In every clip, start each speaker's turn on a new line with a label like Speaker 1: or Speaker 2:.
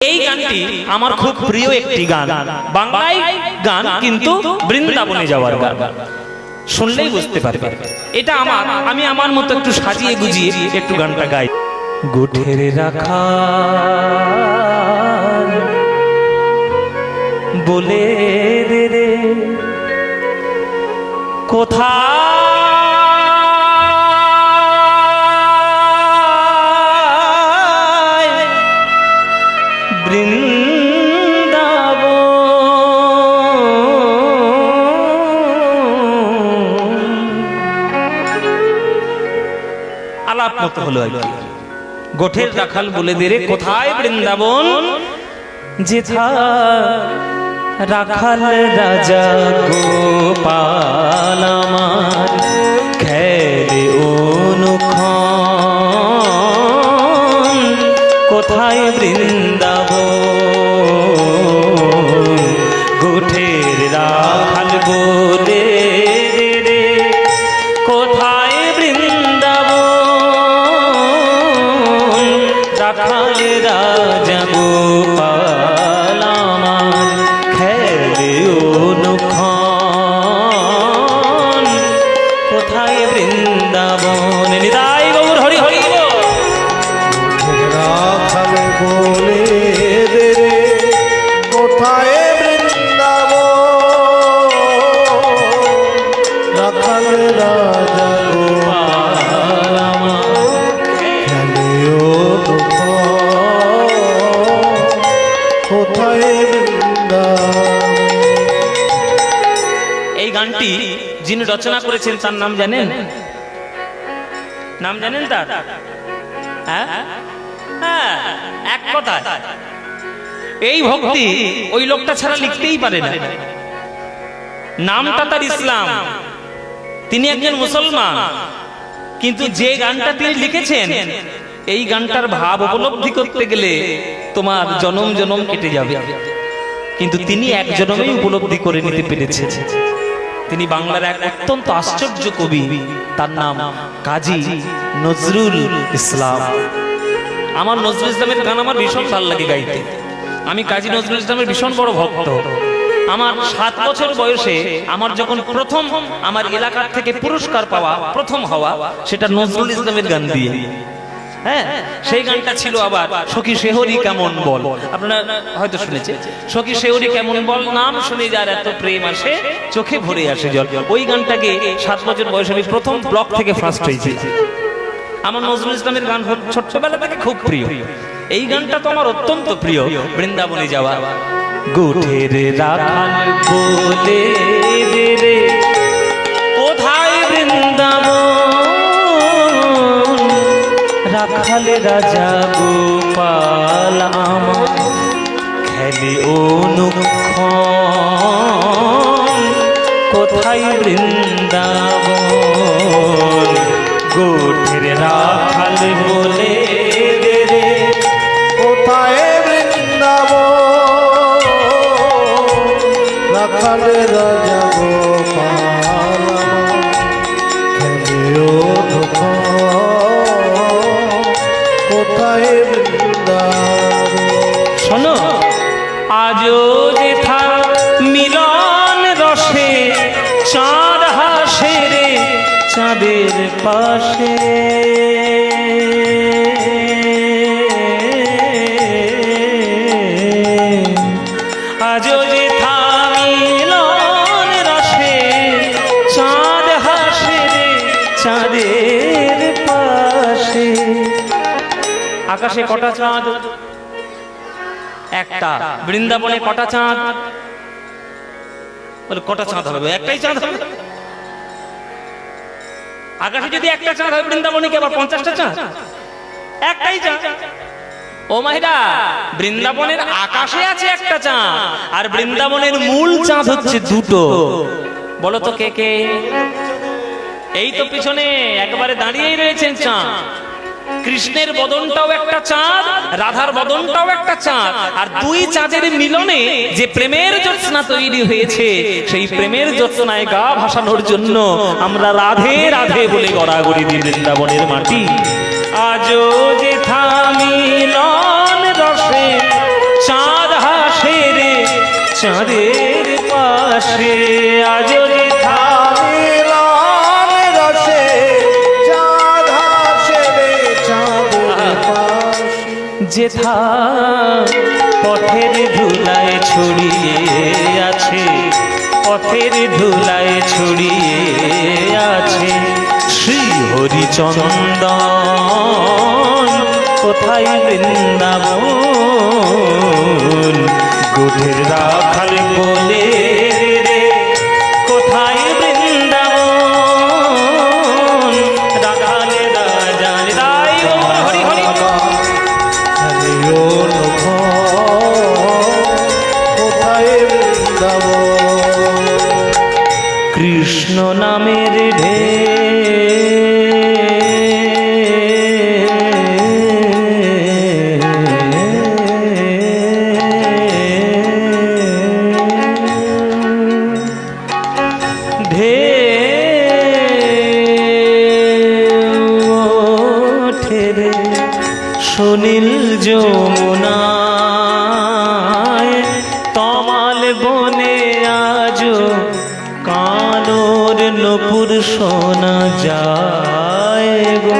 Speaker 1: এই গানটি আমার খুব প্রিয় একটি গান, বাংলায় গান কিন্তু বৃন্দাবনে যাওয়ার গান। শুনলেই বুঝতে পারবে এটা আমি আমার মতো একটু সাজিয়ে গুজিয়ে একটু গানটা গাই। গোঠের রাখা বলে রে রে কোথায় আলাপ মতো হলো আর কি। গোঠের রাখাল বলে দে রে কোথায় বৃন্দাবন, যেথা রাখাল রাজা গোপাল আমার খেলে অনুক্ষণ, কোথায় বৃন্দাবন গোঠের রাখাল বলে রে কোথায় বৃন্দাবন রাখাল রাজা গোপাল আমার খেলে অনুক্ষণ, কোথায় বৃন্দাবন। নিতাই গৌর হরি হরি
Speaker 2: রাখাল বলে দে রে কোথায় বৃন্দাবন রাখাল রাজা গোপাল আমার খেলেও দুঃখ, কোথায় বৃন্দাবন।
Speaker 1: এই গানটি যিনি রচনা করেছেন তার নাম জানেন? নাম জানেন তার? হ্যাঁ হ্যাঁ, এক কথা এই ভক্তি ওই লোকটা ছাড়া লিখতেই পারে না। নামটা তার ইসলাম, তিনি একজন মুসলমান, কিন্তু যে গানটা তিনি লিখেছেন এই গানটার ভাব উপলব্ধি করতে গেলে তোমার জনম জনম কেটে যাবে, কিন্তু তিনি এক জনমেই উপলব্ধি করে নিতে পেরেছেন। তিনি বাংলার এক অত্যন্ত আশ্চর্য কবি, তার নাম কাজী নজরুল ইসলাম। আমার নজরুল ইসলামের গান আমার ভীষণ ভালো লাগে গাইতে। আমি কাজী নজরুল ইসলামের ভীষণ বড় ভক্ত। আমার 7 বছর বয়সে আমার যখন প্রথম আমার এলাকার থেকে পুরস্কার পাওয়া প্রথম হওয়া, সেটা নজরুল ইসলামের গান দিয়ে। হ্যাঁ, সেই গানটা ছিল আবার সখী শেহরি কেমন বল, আপনারা হয়তো শুনেছেন। সখী শেহরি কেমন বল, নাম শুনে যার এত প্রেম আসে চোখে ভরে আসে জল। ওই গানটাকে 7 বছর বয়সে আমি প্রথম ব্লক থেকে ফার্স্ট হয়েছি। আমার নজরুল ইসলামের গান ছোট্টবেলা থেকে খুব প্রিয়। এই গানটা তো আমার অত্যন্ত প্রিয়, বৃন্দাবনে যাওয়া। গোঠের রাখাল বলে রে কোথায় বৃন্দাবন রাখাল রাজা গোপাল আমার খেলে অনুক্ষণ, কোথায় বৃন্দাবন গোঠের রাখাল বলে দে রে
Speaker 2: কোথায় বৃন্দাবন রাখাল রাজা গোপাল খেলেও দুঃখ, কোথায় বৃন্দাবন।
Speaker 1: শোনো, আজও যেথা মিলন রসে চাঁদ হাসে রে চাঁদের পাশে, আজও যেথা মিলন রসে চাঁদ হাসে রে চাঁদের পাশে। আকাশে কটা চাঁদ? একটা। বৃন্দাবনে কটা চাঁদ? বলে কটা চাঁদ হবে? একটাই চাঁদ হবে। আকাশে যদি একটা চাঁদ হয়, বৃন্দাবনে কি আবার 50টা চাঁদ? একটাই চাঁদ। ও মাহিরা, বৃন্দাবনের আকাশে আছে একটা চাঁদ, আর বৃন্দাবনের মূল চাঁদ হচ্ছে দুটো। বলো তো কে কে? এই তো পিছনে একেবারে দাঁড়িয়েই রয়েছেন চাঁদ। কৃষ্ণের বদনটাও একটা চাঁদ, রাধার বদনটাও একটা চাঁদ, আর দুই চাঁদের মিলনে যে প্রেমের জ্যোৎস্না তৈরি হয়েছে, সেই প্রেমের জ্যোৎস্নায় গা ভাসানোর জন্য আমরা রাধে রাধে বলে গড়াগড়ি দিই বৃন্দাবনের মাটি। আজও যেথা মিলন রসে আসে আজ যেথা
Speaker 2: মিলন রসে চাঁদা সেরে চাঁদের পাশে
Speaker 1: যেথা পথের ধুলায় ছড়িয়ে আছে, পথের ধুলায় ছড়িয়ে আছে শ্রী হরিচন্দন। কোথায় বৃন্দাবন গোধের রাখাল বলে রে, কোথায় বৃন্দাবন রাখাল রাজান রাই। হরি হরি
Speaker 2: হরিও নভ কোথায় বৃন্দাবন।
Speaker 1: কৃষ্ণ নামের ঢেউ সুনীল যমুনায় তমাল বনে আজ কানোর নপুর শোনা যায় গো,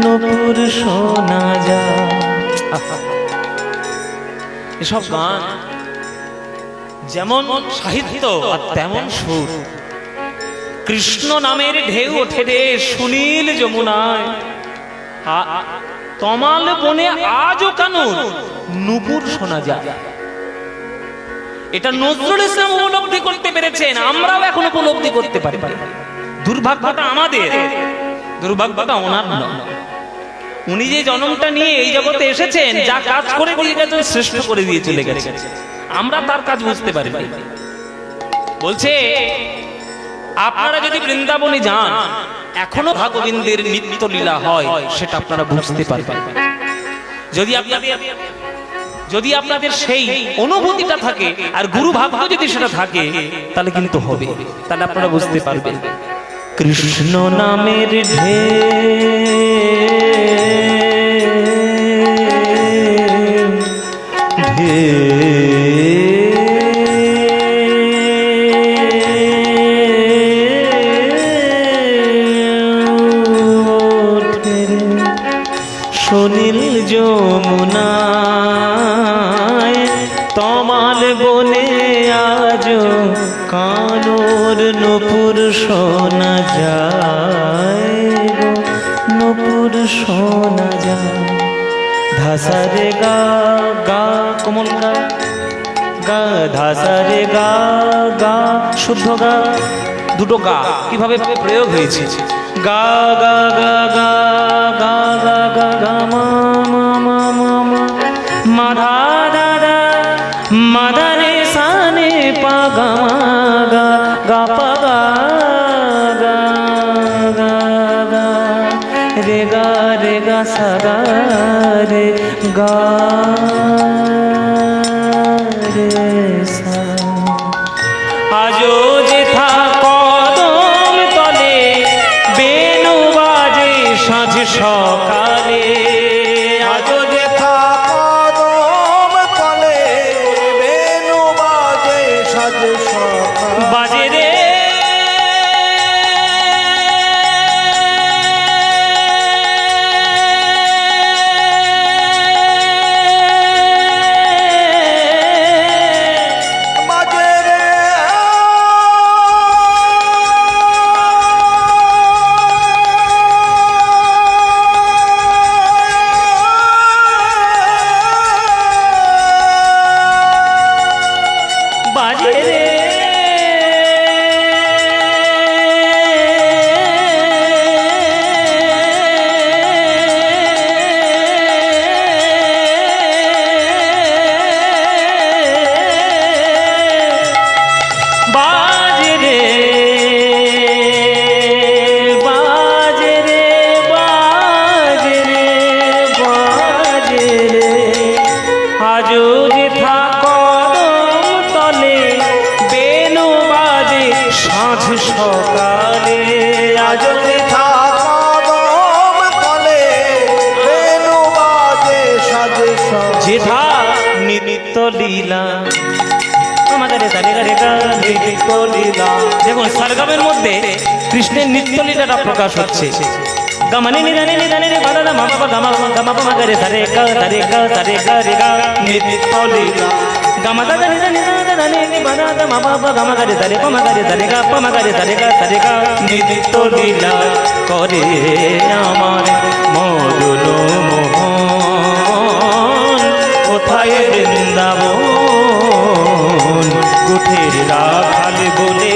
Speaker 1: নপুর শোনা যায়। এসব গান যেমন সাহিত্য আর তেমন সুর। কৃষ্ণ নামের ঢেউ ওঠে রে সুনীল যমুনায়, তমাল বনে আজও কানুর নুপুর শোনা যায়। এটা নজরুল ইসলাম উপলব্ধি করতে পেরেছেন, আমরাও এখন উপলব্ধি করতে পারি। দুর্ভাগ্যটা আমাদের, দুর্ভাগ্যটা ওনার নয়। উনি যে জন্মটা নিয়ে এই জগতে এসেছেন, যা কাজ করে দিয়ে গেছেন শ্রেষ্ঠ করে দিয়ে চলে গেছেন, আমরা তার কাজ বুঝতে পারি। বলছে আপনারা যদি বৃন্দাবনে যান, এখনো ভাগবিন্দের নিত্য লীলা হয়, সেটা আপনারা বুঝতে পারবেন। যদি আপনাদের সেই অনুভূতিটা থাকে আর গুরু ভাগ্য যদি সেটা থাকে, তাহলে কিন্তু হবে, তাহলে আপনারা বুঝতে পারবেন। কৃষ্ণ নামের সুনীল যমুনায় তমাল বনে আজ কানোর নপুর শোনা যায় গো, নপুর শোনা যায়। ধাসারে গা গা কোমল গা গা, ধাসারে গা গা শুদ্ধ গা, দুটো গা কিভাবে প্রয়োগ হয়েছে। গা গা গা গা গা গা গা গা মা মা মা মা মা, মা ধা ধা ধা, মা ধা রে সা নে পা গা মা গা, গা পা গা গা গা গা, রে গা রে গা সা গা রে গা রে সা। আজো যেথা কদম তলে বেনু বাজে সাঁঝ সকালে,
Speaker 2: আজো যেথা কদম তলে বেনু বাজে সাজ সকাল
Speaker 1: বাজে রে
Speaker 2: বাজে রে
Speaker 1: বাজে রে বাজে রে বাজে রে বাজে রে বাজে রে, আজো যেথা কদম তলে বেনু বাজে সাঁঝ সকালে।
Speaker 2: আজো যেথা কদম তলে বেনু বাজে সাজ সকাল
Speaker 1: যেথা নিত্য লীলা, গারে সারে গারে গা
Speaker 2: নিত্য লীলা
Speaker 1: দেখুন সরগমের মধ্যে কৃষ্ণের নিত্য লীলাটা প্রকাশ হচ্ছে গমনে নিদানে নিদানে রে বাদা মা বাবা গামা গামা পামা গারে সারে গা সারে গা সারে গা রে গা
Speaker 2: নিত্য লীলা
Speaker 1: গামা দাদা নিদানে নিদানে রে বাদা মা বাবা গামা গারে সারে পামা গারে সারে গা পামা গারে সারে গা সারে গা নিত্য লীলা করে আমার মদন মোহন কোথায় বৃন্দাবন কুঠের রাখাল বলে